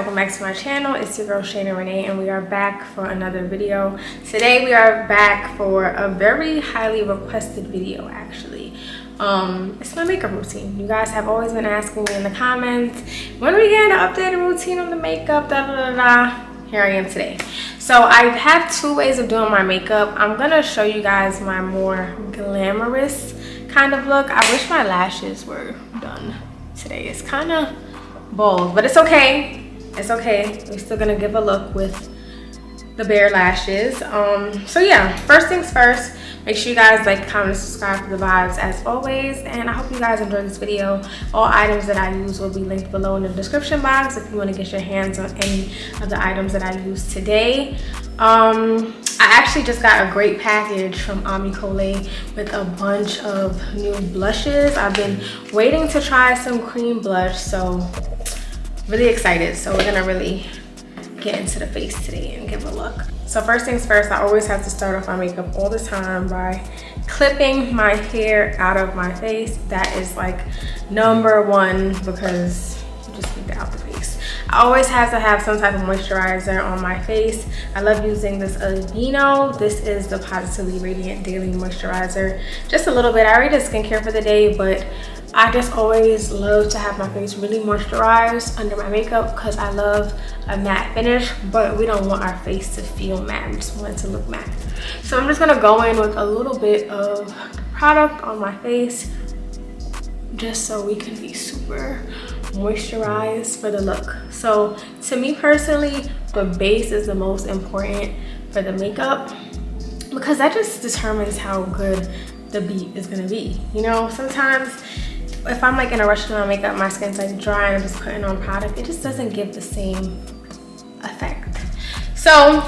welcome back to my channel. It's your girl Shayna Renee, and we are back for another video. Today we are back for a very highly requested video actually. It's my makeup routine. You guys have always been asking me in the comments, when are we getting an updated routine on the makeup, da da da da. Here I am today. So I have two ways of doing my makeup. I'm gonna show you guys my more glamorous kind of look. I wish my lashes were done today. It's kind of bold, but it's okay. It's okay. We're still gonna give a look with the bare lashes. So yeah, first things first, make sure you guys like, comment, and subscribe for the vibes as always, and I hope you guys enjoyed this video. All items that I use will be linked below in the description box if you want to get your hands on any of the items that I used today. I actually just got a great package from Concealing with a bunch of new blushes. I've been waiting to try some cream blush, so really excited. So we're gonna really get into the face today and give a look. So first things first, I always have to start off my makeup all the time by clipping my hair out of my face. That is like number one, because you just need that out the face. I always have to have some type of moisturizer on my face. I love using this Aveeno. This is the Positively Radiant Daily Moisturizer. Just a little bit. I already did skincare for the day, but I just always love to have my face really moisturized under my makeup because I love a matte finish, but we don't want our face to feel matte. We just want it to look matte. So I'm just gonna go in with a little bit of product on my face just so we can be super moisturized for the look. So to me personally, the base is the most important for the makeup because that just determines how good the beat is gonna be. You know, sometimes if I'm like in a rush to my makeup, my skin's like dry and I'm just putting on product, it just doesn't give the same effect. So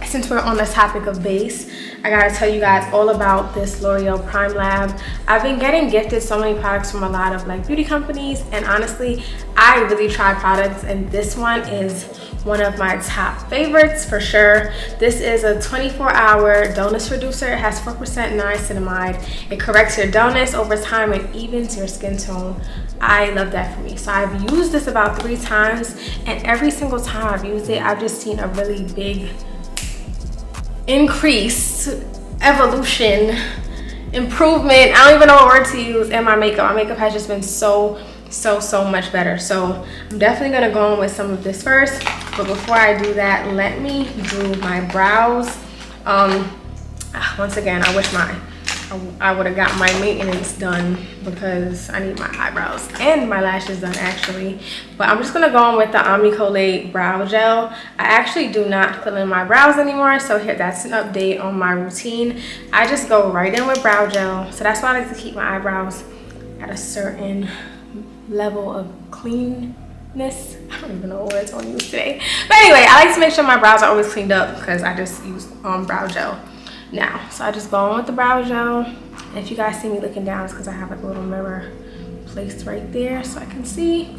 since we're on the topic of base, I gotta tell you guys all about this L'Oreal Prime Lab. I've been getting gifted so many products from a lot of like beauty companies, and honestly, I really try products, and this one is one of my top favorites for sure. This is a 24-hour dullness reducer. It has 4% niacinamide. It corrects your dullness over time and evens your skin tone. I love that for me. So I've used this about 3 times, and every single time I've used it, I've just seen a really big increase, evolution, improvement. I don't even know what word to use in my makeup. My makeup has just been so much better. So I'm definitely gonna go in with some of this first, but before I do that, let me do my brows. Once again, I wish I would have got my maintenance done because I need my eyebrows and my lashes done actually. But I'm just gonna go on with the Concealing brow gel. I actually do not fill in my brows anymore, so here, that's an update on my routine. I just go right in with brow gel. So that's why I like to keep my eyebrows at a certain level of cleanness. I don't even know what words I want to use today. But anyway, I like to make sure my brows are always cleaned up because I just use brow gel now. So I just go on with the brow gel, and if you guys see me looking down, it's because I have like a little mirror placed right there so I can see.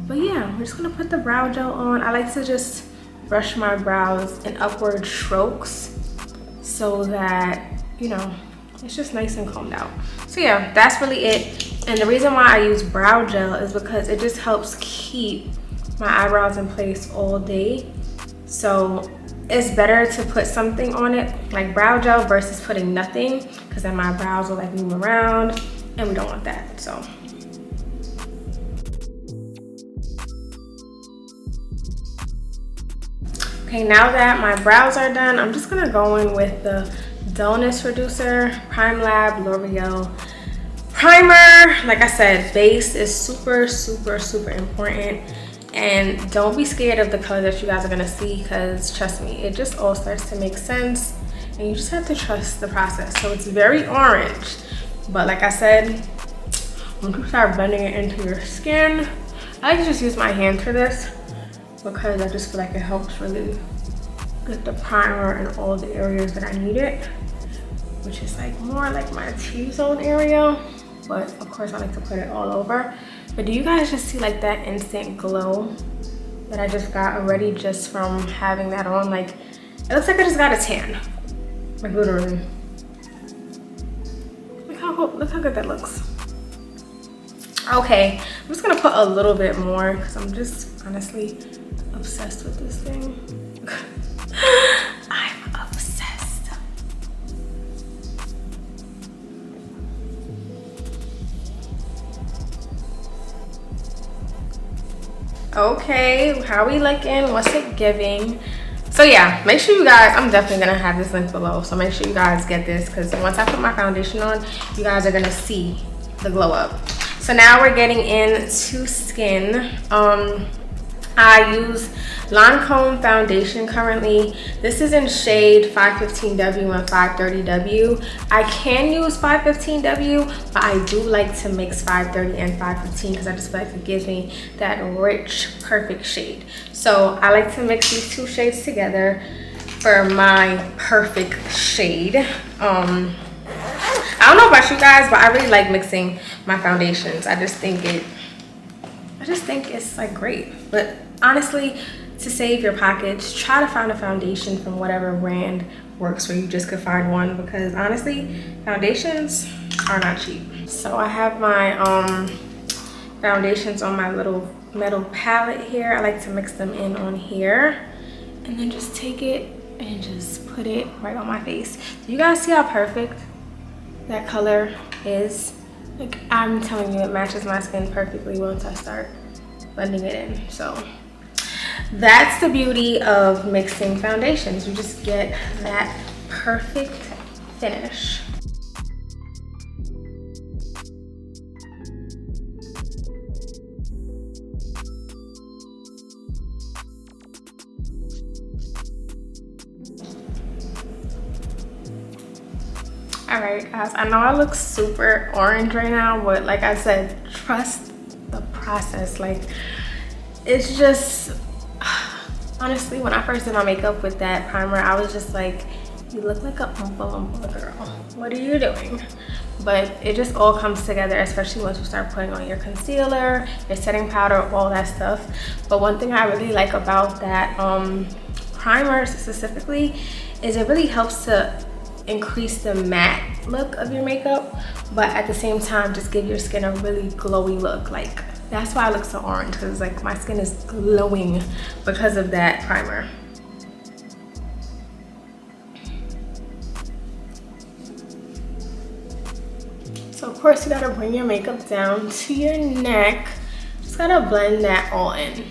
But yeah, we're just gonna put the brow gel on. I like to just brush my brows in upward strokes so that, you know, it's just nice and combed out. So yeah, that's really it. And the reason why I use brow gel is because it just helps keep my eyebrows in place all day. So it's better to put something on it like brow gel versus putting nothing, because then my brows will like move around and we don't want that. So okay, now that my brows are done, I'm just gonna go in with the dullness reducer Prime Lab L'Oreal primer. Like I said, base is super important. And don't be scared of the color that you guys are gonna see, because trust me, it just all starts to make sense, and you just have to trust the process. So it's very orange, but like I said, when you start blending it into your skin, I like to just use my hand for this because I just feel like it helps really get the primer in all the areas that I need it, which is like more like my T-zone area, but of course I like to put it all over. But do you guys just see like that instant glow that I just got already just from having that on? Like, it looks like I just got a tan, like literally. Look how good that looks. Okay, I'm just gonna put a little bit more because I'm just honestly obsessed with this thing. I'm obsessed. Okay, how we looking? What's it giving? So yeah, make sure you guys, I'm definitely gonna have this link below, so make sure you guys get this, because once I put my foundation on, you guys are gonna see the glow up. So now we're getting into skin. I use Lancome foundation currently. This is in shade 515W and 530W. I can use 515W, but I do like to mix 530 and 515 because I just feel like it gives me that rich, perfect shade. So I like to mix these two shades together for my perfect shade. I don't know about you guys, but I really like mixing my foundations. I just think it's like great. But honestly, to save your pockets, try to find a foundation from whatever brand works, where you just could find one, because honestly, foundations are not cheap. So I have my foundations on my little metal palette here. I like to mix them in on here and then just take it and just put it right on my face. Do you guys see how perfect that color is? Like, I'm telling you, it matches my skin perfectly once I start blending it in. So that's the beauty of mixing foundations. You just get that perfect finish. All right, guys, I know I look super orange right now, but like I said, trust the process. Like, it's just, honestly, when I first did my makeup with that primer, I was just like, you look like a Oompa Loompa girl. What are you doing? But it just all comes together, especially once you start putting on your concealer, your setting powder, all that stuff. But one thing I really like about that primer specifically is it really helps to increase the matte look of your makeup, but at the same time just give your skin a really glowy look. Like, that's why I look so orange, because like my skin is glowing because of that primer. So of course you gotta bring your makeup down to your neck. Just gotta blend that all in.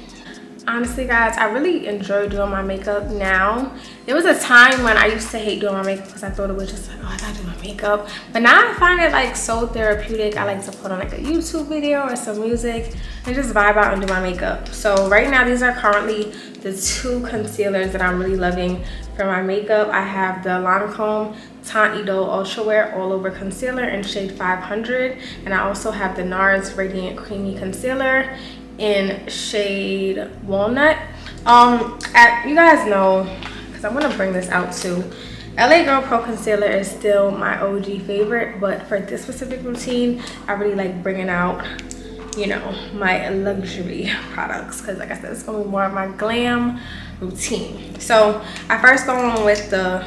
Honestly, guys, I really enjoy doing my makeup now. There was a time when I used to hate doing my makeup because I thought it was just like, oh, I gotta do my makeup. But now I find it like so therapeutic. I like to put on like a YouTube video or some music and just vibe out and do my makeup. So right now, these are currently the two concealers that I'm really loving for my makeup. I have the Lancome Teint Idole Ultra Wear All Over Concealer in shade 500. And I also have the NARS Radiant Creamy Concealer in shade Walnut. You guys know, because I'm gonna bring this out too, LA Girl Pro Concealer is still my OG favorite, but for this specific routine, I really like bringing out, you know, my luxury products, because like I said, it's gonna be more of my glam routine. So I first go on with the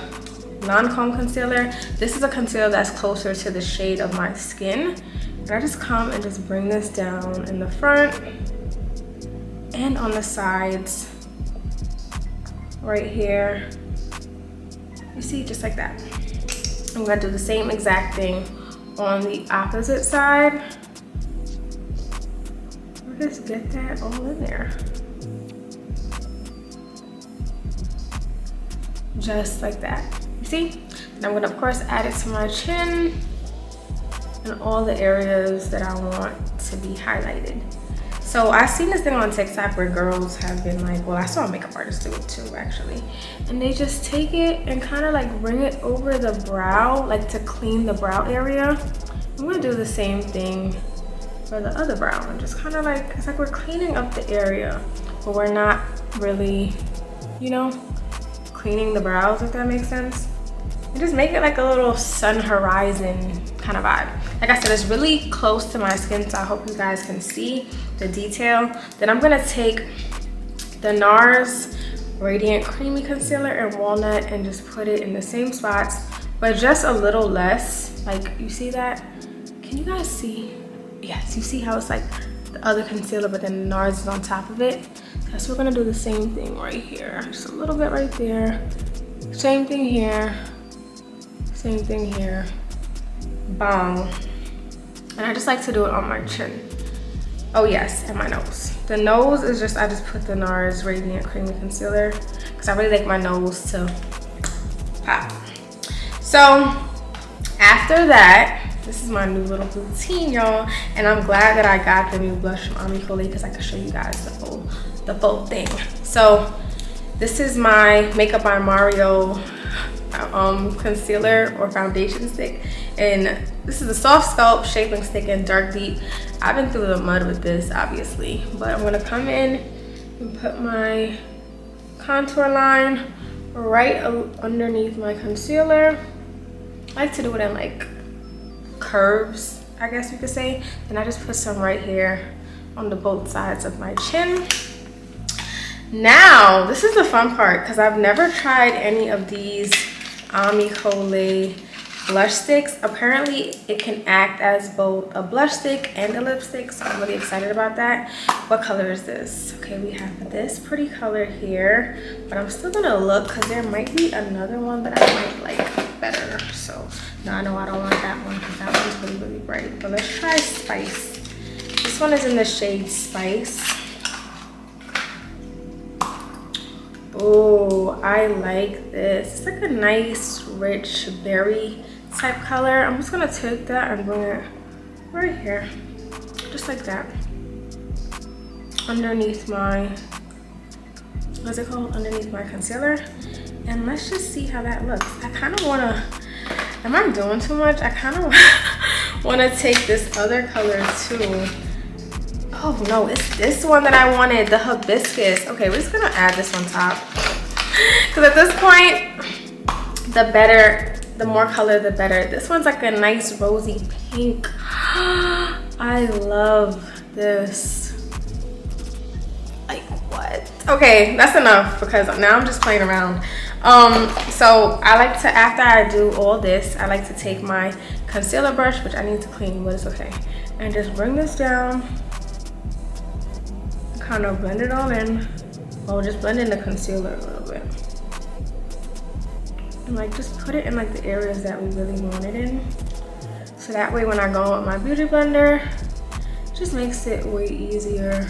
Lancome concealer. This is a concealer that's closer to the shade of my skin, and I just come and just bring this down in the front and on the sides right here. You see, just like that. I'm gonna do the same exact thing on the opposite side. Just get that all in there. Just like that. You see? And I'm gonna of course add it to my chin and all the areas that I want to be highlighted. So I've seen this thing on TikTok where girls have been like, well, I saw a makeup artist do it too actually, and they just take it and kind of like bring it over the brow, like to clean the brow area. I'm gonna do the same thing for the other brow and just kind of like, it's like we're cleaning up the area, but we're not really, you know, cleaning the brows, if that makes sense. And just make it like a little sun horizon kind of vibe. Like I said, it's really close to my skin, so I hope you guys can see the detail. Then I'm gonna take the NARS Radiant Creamy Concealer in Walnut and just put it in the same spots, but just a little less. Like, you see that? Can you guys see? Yes, you see how it's like the other concealer, but then NARS is on top of it? So we're gonna do the same thing right here. Just a little bit right there. Same thing here. Same thing here. Bong. And I just like to do it on my chin. Oh yes, and my nose. The nose is just, I just put the NARS Radiant Creamy Concealer because I really like my nose to pop. So after that, this is my new little routine, y'all, and I'm glad that I got the new blush from Concealing because I can show you guys the full thing. So this is my Makeup by Mario concealer or foundation stick, and this is a soft sculpt shaping stick in dark deep. I've been through the mud with this, obviously, but I'm gonna come in and put my contour line right underneath my concealer. I like to do it in like curves, I guess you could say. And I just put some right here on the both sides of my chin. Now, this is the fun part because I've never tried any of these Concealing blush sticks. Apparently, it can act as both a blush stick and a lipstick, so I'm really excited about that. What color is this? Okay, we have this pretty color here, but I'm still gonna look because there might be another one that I might like better. So, no, I know I don't want that one because that one's really, really bright. But let's try Spice. This one is in the shade Spice. Oh, I like this. It's like a nice, rich berry type color. I'm just gonna take that and bring it right here, just like that, underneath my, what's it called? Underneath my concealer. And let's just see how that looks. I kind of wanna, am I doing too much? I kind of wanna take this other color too. Oh no, it's this one that I wanted, the hibiscus. Okay, we're just gonna add this on top. Because at this point, the better, the more color, the better. This one's like a nice rosy pink. I love this. Like what? Okay, that's enough because now I'm just playing around. So I like to, after I do all this, I like to take my concealer brush, which I need to clean, but it's okay, and just bring this down. Kind of blend it all in. Well, just blend in the concealer a little bit. And like just put it in like the areas that we really want it in. So that way when I go with my beauty blender, it just makes it way easier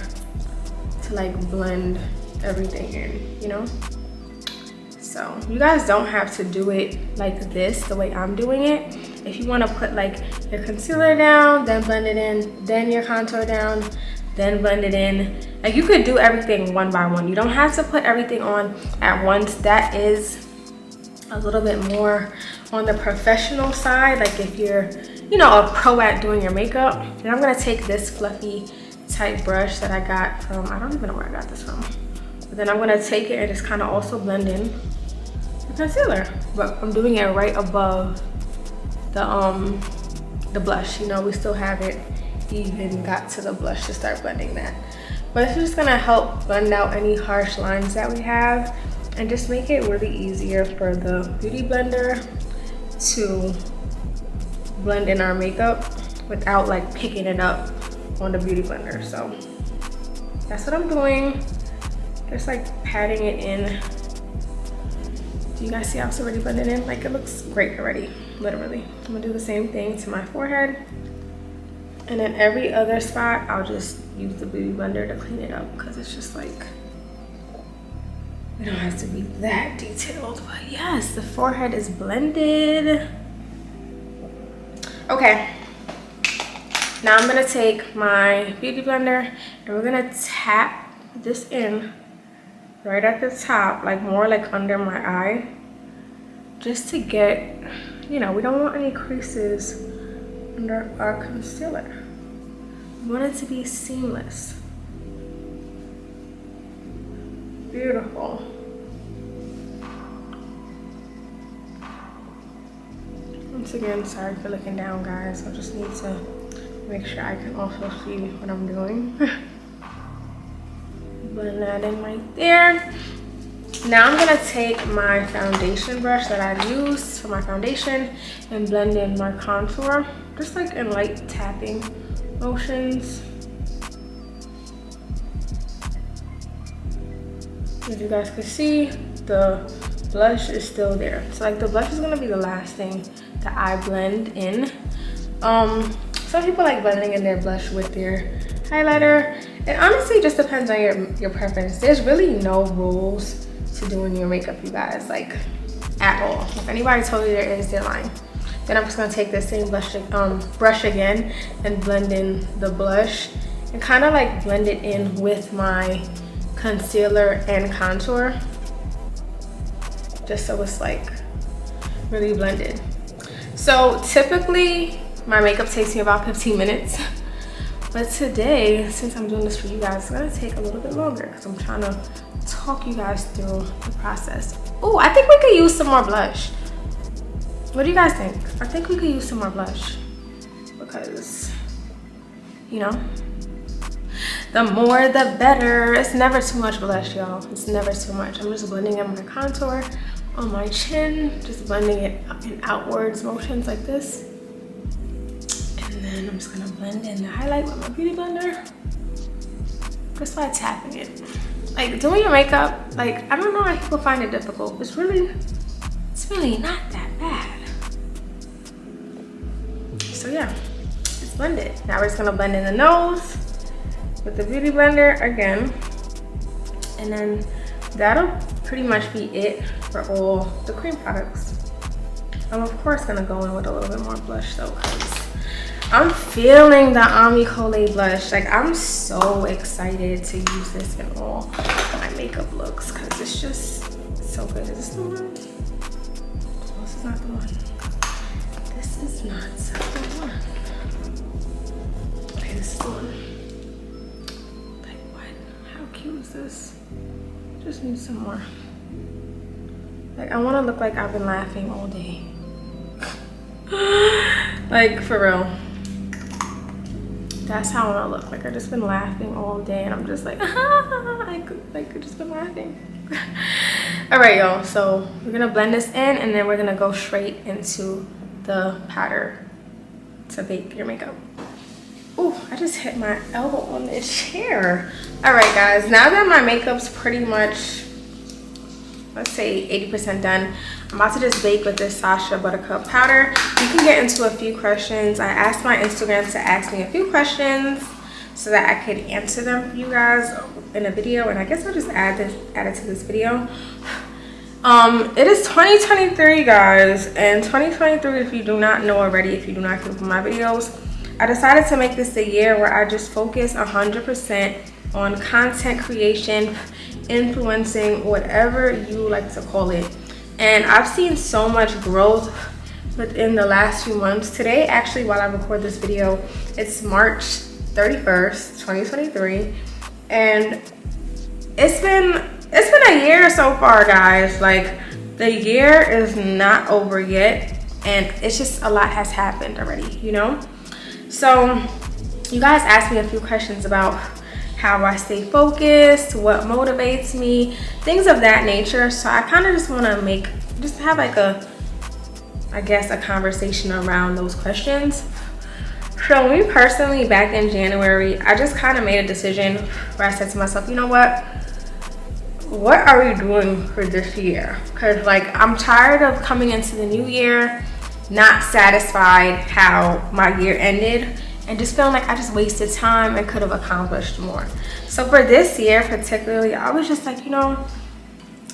to like blend everything in, you know? So you guys don't have to do it like this, the way I'm doing it. If you want to put like your concealer down, then blend it in, then your contour down, then blend it in. Like you could do everything one by one. You don't have to put everything on at once. That is a little bit more on the professional side. Like if you're, you know, a pro at doing your makeup. And I'm gonna take this fluffy type brush that I got from, I don't even know where I got this from. But then I'm gonna take it and just kind of also blend in the concealer. But I'm doing it right above the blush. You know, we still haven't even got to the blush to start blending that. But it's just gonna help blend out any harsh lines that we have and just make it really easier for the beauty blender to blend in our makeup without like picking it up on the beauty blender. So that's what I'm doing. Just like patting it in. Do you guys see how it's already blended in? Like it looks great already, literally. I'm gonna do the same thing to my forehead. And then every other spot, I'll just use the beauty blender to clean it up because it's just like, we don't have to be that detailed. But yes, the forehead is blended. Okay, now I'm gonna take my beauty blender and we're gonna tap this in right at the top, like more like under my eye, just to get, you know, we don't want any creases under our concealer. We want it to be seamless. Beautiful. Once again, sorry for looking down, guys. I just need to make sure I can also see what I'm doing. Blend that in right there. Now I'm gonna take my foundation brush that I used for my foundation and blend in my contour, just like in light tapping motions. As you guys can see, the blush is still there. So like the blush is gonna be the last thing that I blend in. Some people like blending in their blush with their highlighter. It honestly just depends on your preference. There's really no rules to doing your makeup, you guys, like at all. If anybody told you there is, they're lying. Then I'm just gonna take this same brush again and blend in the blush and kind of like blend it in with my concealer and contour, just so it's like really blended. So typically my makeup takes me about 15 minutes, but today, since I'm doing this for you guys, it's gonna take a little bit longer because I'm trying to talk you guys through the process. Oh, I think we could use some more blush. What do you guys think? I think we could use some more blush because, you know, the more the better. It's never too much blush, y'all. It's never too much. I'm just blending in my contour on my chin, just blending it in outwards motions like this. And then I'm just gonna blend in the highlight with my beauty blender just by tapping it. Like doing your makeup, like I don't know why people find it difficult. It's really not that bad. So yeah, it's blended. Now we're just gonna blend in the nose with the beauty blender again, and then that'll pretty much be it for all the cream products. I'm of course gonna go in with a little bit more blush though, because I'm feeling the Ami Colé blush. Like I'm so excited to use this in all my makeup looks because it's just so good. Is this the one? Oh, this is not the one. This is not the one. Okay, this is the one. Cute is this? Just need some more. Like I want to look like I've been laughing all day. Like for real. That's how I want to look. Like I've just been laughing all day and I'm just like, I've just been laughing. All right, y'all. So we're gonna blend this in and then we're gonna go straight into the powder to bake your makeup. Ooh, I just hit my elbow on this chair. All right, guys, now that my makeup's pretty much, let's say 80% done, I'm about to just bake with this Sasha Buttercup powder. You can get into a few questions. I asked my Instagram to ask me a few questions so that I could answer them for you guys in a video, and I guess I'll just add it to this video. It is 2023, guys, and 2023, if you do not know already, if you do not keep up with my videos, I decided to make this the year where I just focus 100% on content creation, influencing, whatever you like to call it. And I've seen so much growth within the last few months. Today, actually, while I record this video, it's March 31st, 2023. And it's been a year so far, guys. Like, the year is not over yet. And it's just a lot has happened already, you know? So you guys asked me a few questions about how I stay focused, what motivates me, things of that nature. So I kind of just want to have like I guess a conversation around those questions. So me personally, back in January, I just kind of made a decision where I said to myself, you know what are we doing for this year? Because like I'm tired of coming into the new year not satisfied how my year ended and just feeling like I just wasted time and could have accomplished more. So for this year particularly, I was just like, you know,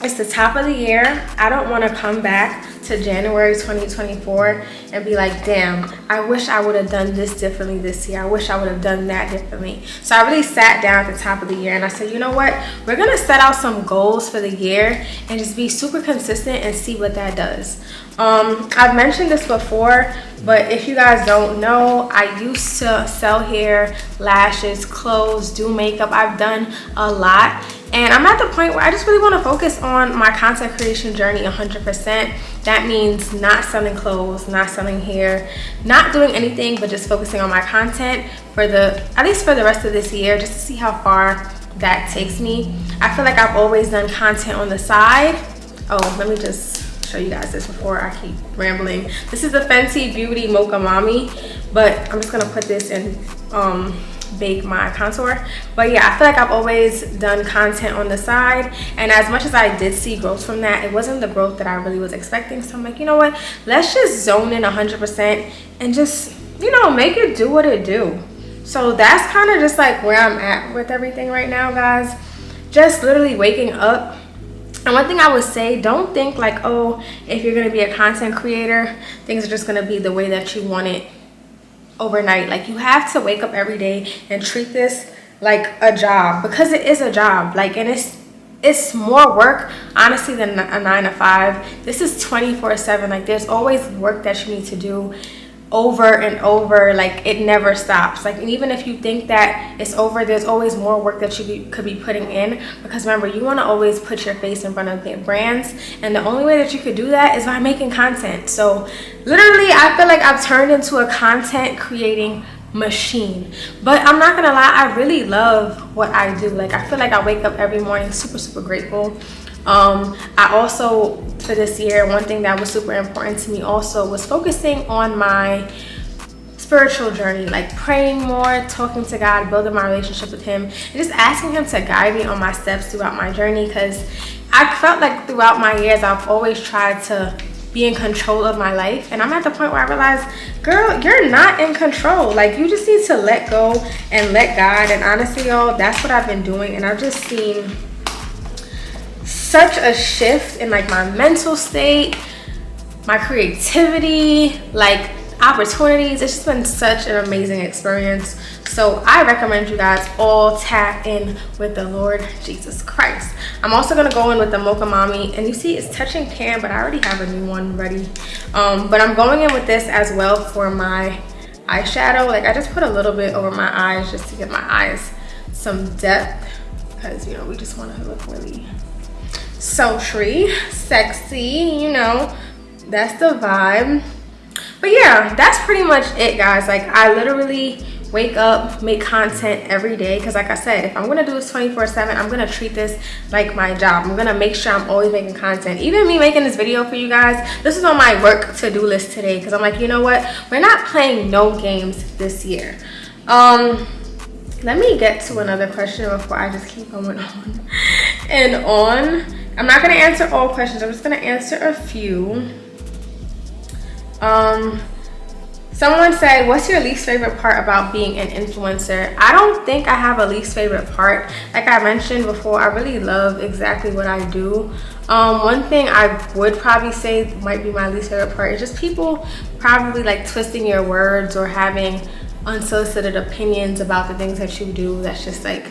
it's the top of the year. I don't want to come back to January 2024 and be like, damn, I wish I would have done this differently this year. I wish I would have done that differently. So I really sat down at the top of the year and I said, you know what? We're going to set out some goals for the year and just be super consistent and see what that does. I've mentioned this before, but if you guys don't know, I used to sell hair, lashes, clothes, do makeup. I've done a lot. And I'm at the point where I just really want to focus on my content creation journey 100%. That means not selling clothes, not selling hair, not doing anything, but just focusing on my content at least for the rest of this year, just to see how far that takes me. I feel like I've always done content on the side. Oh, let me just show you guys this before I keep rambling. This is the Fenty Beauty Mocha Mami, but I'm just gonna put this in bake my contour. But yeah, I feel like I've always done content on the side, and as much as I did see growth from that, it wasn't the growth that I really was expecting. So I'm like, you know what, let's just zone in 100% and just, you know, make it do what it do. So that's kind of just like where I'm at with everything right now, guys. Just literally waking up. And one thing I would say, don't think like, oh, if you're going to be a content creator, things are just going to be the way that you want it overnight. Like, you have to wake up every day and treat this like a job, because it is a job. Like, and it's more work, honestly, than a 9 to 5. This is 24/7. Like, there's always work that you need to do over and over. Like, it never stops. Like, and even if you think that it's over, there's always more work that you could be putting in, because remember, you want to always put your face in front of the brands, and the only way that you could do that is by making content. So literally, I feel like I've turned into a content creating machine. But I'm not gonna lie, I really love what I do. Like, I feel like I wake up every morning super grateful. I also, for this year, one thing that was super important to me also was focusing on my spiritual journey, like praying more, talking to God, building my relationship with him, and just asking him to guide me on my steps throughout my journey. Because I felt like throughout my years, I've always tried to be in control of my life, and I'm at the point where I realize, girl, you're not in control. Like, you just need to let go and let God. And honestly, y'all, that's what I've been doing, and I've just seen such a shift in like my mental state, my creativity, like opportunities. It's just been such an amazing experience. So I recommend you guys all tap in with the Lord Jesus Christ. I'm also gonna go in with the Mocha Mommy, and you see it's touching pan, but I already have a new one ready. But I'm going in with this as well for my eyeshadow. Like, I just put a little bit over my eyes just to give my eyes some depth, because, you know, we just want to look really sultry, sexy, you know, that's the vibe. But yeah, that's pretty much it, guys. Like, I literally wake up, make content every day, because like I said, if I'm gonna do this 24/7, I'm gonna treat this like my job. I'm gonna make sure I'm always making content. Even me making this video for you guys, this is on my work to-do list today, because I'm like, you know what, we're not playing no games this year. Let me get to another question before I just keep going on and on. I'm not gonna answer all questions, I'm just gonna answer a few. Someone said, what's your least favorite part about being an influencer? I don't think I have a least favorite part. Like I mentioned before, I really love exactly what I do. One thing I would probably say might be my least favorite part is just people probably like twisting your words or having unsolicited opinions about the things that you do. That's just like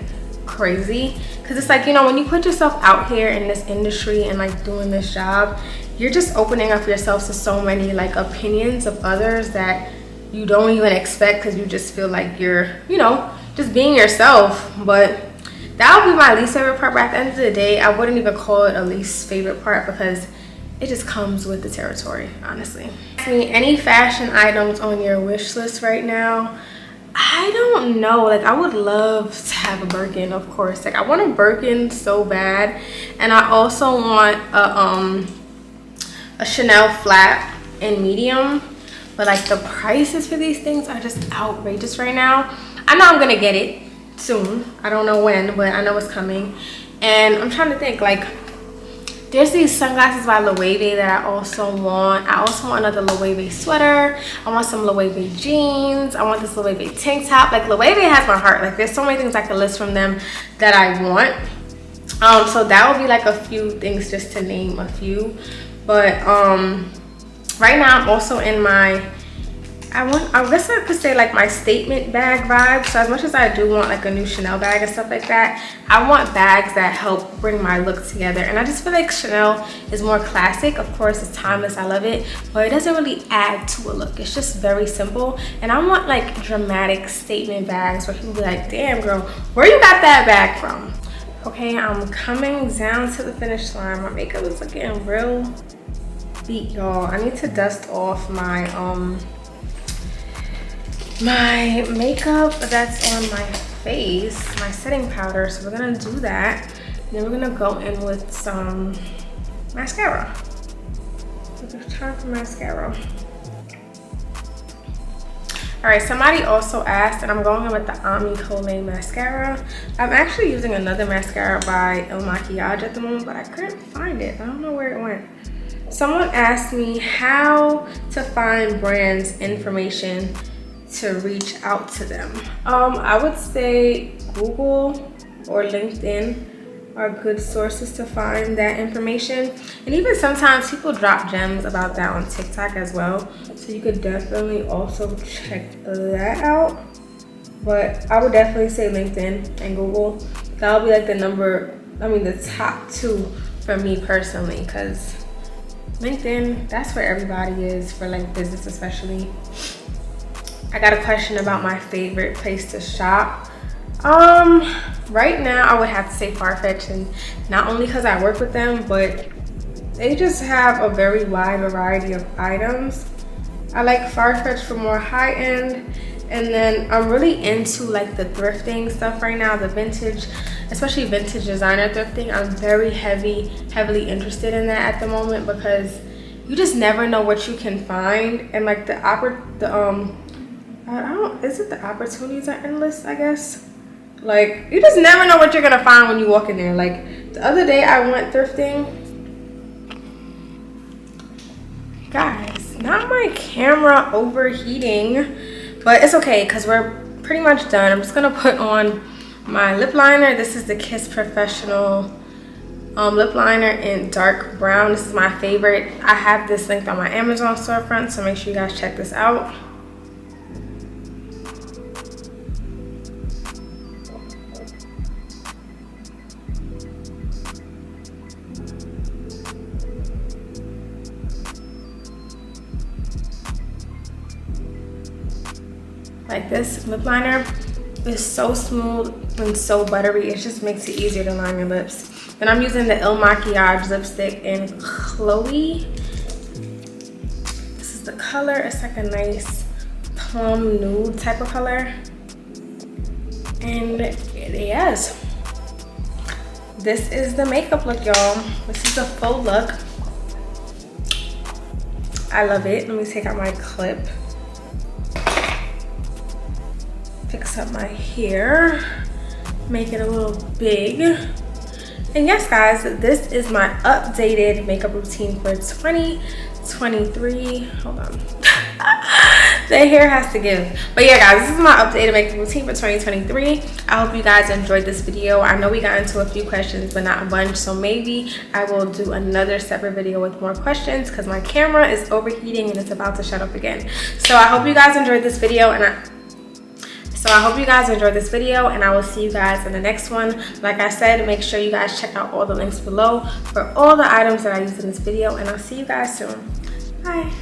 crazy, because it's like, you know, when you put yourself out here in this industry and like doing this job, you're just opening up yourself to so many like opinions of others that you don't even expect, because you just feel like you're, you know, just being yourself. But that would be my least favorite part. But at the end of the day, I wouldn't even call it a least favorite part, because it just comes with the territory, honestly. Any fashion items on your wish list right now? I don't know. Like, I would love to have a Birkin, of course. Like, I want a Birkin so bad, and I also want a Chanel flat in medium. But like, the prices for these things are just outrageous right now. I know I'm gonna get it soon. I don't know when, but I know it's coming. And I'm trying to think, like, there's these sunglasses by Loewe that I also want. I also want another Loewe sweater. I want some Loewe jeans. I want this Loewe tank top. Like, Loewe has my heart. Like, there's so many things I could list from them that I want. So that would be like a few things, just to name a few. But right now I'm also in my, I guess I could say like my statement bag vibe. So as much as I do want like a new Chanel bag and stuff like that, I want bags that help bring my look together. And I just feel like Chanel is more classic. Of course, it's timeless, I love it, but it doesn't really add to a look. It's just very simple. And I want like dramatic statement bags where people be like, damn girl, where you got that bag from? Okay, I'm coming down to the finish line. My makeup is looking real beat, y'all. I need to dust off my my makeup that's on my face, my setting powder. So we're gonna do that. Then we're gonna go in with some mascara. So it's time for mascara. All right, somebody also asked, and I'm going in with the Omni Colane mascara. I'm actually using another mascara by Il Makiage at the moment, but I couldn't find it. I don't know where it went. Someone asked me how to find brands information to reach out to them. I would say Google or LinkedIn are good sources to find that information. And even sometimes people drop gems about that on TikTok as well. So you could definitely also check that out. But I would definitely say LinkedIn and Google. That'll be like the top two for me personally, because LinkedIn, that's where everybody is for like business especially. I got a question about my favorite place to shop. Right now I would have to say Farfetch, and not only because I work with them, but they just have a very wide variety of items. I like Farfetch for more high-end, and then I'm really into like the thrifting stuff right now, the vintage, especially vintage designer thrifting. I'm very heavily interested in that at the moment, because you just never know what you can find, and like the opportunities are endless, I guess. Like, you just never know what you're gonna find when you walk in there. Like, the other day I went thrifting. Guys, not my camera overheating, but it's okay because we're pretty much done. I'm just gonna put on my lip liner. This is the Kiss Professional lip liner in dark brown. This is my favorite. I have this linked on my Amazon storefront, so make sure you guys check this out. Like, this lip liner is so smooth and so buttery. It just makes it easier to line your lips. Then I'm using the Il Makiage lipstick in Chloe. This is the color. It's like a nice plum nude type of color. And yes, this is the makeup look, y'all. This is the full look. I love it. Let me take out my clip. Fix up my hair, make it a little big. And yes, guys, this is my updated makeup routine for 2023. Hold on. The hair has to give. But yeah, guys, this is my updated makeup routine for 2023. I hope you guys enjoyed this video. I know we got into a few questions, but not a bunch. So maybe I will do another separate video with more questions, because my camera is overheating and it's about to shut up again. So I hope you guys enjoyed this video, and I will see you guys in the next one. Like I said, make sure you guys check out all the links below for all the items that I used in this video, and I'll see you guys soon. Bye.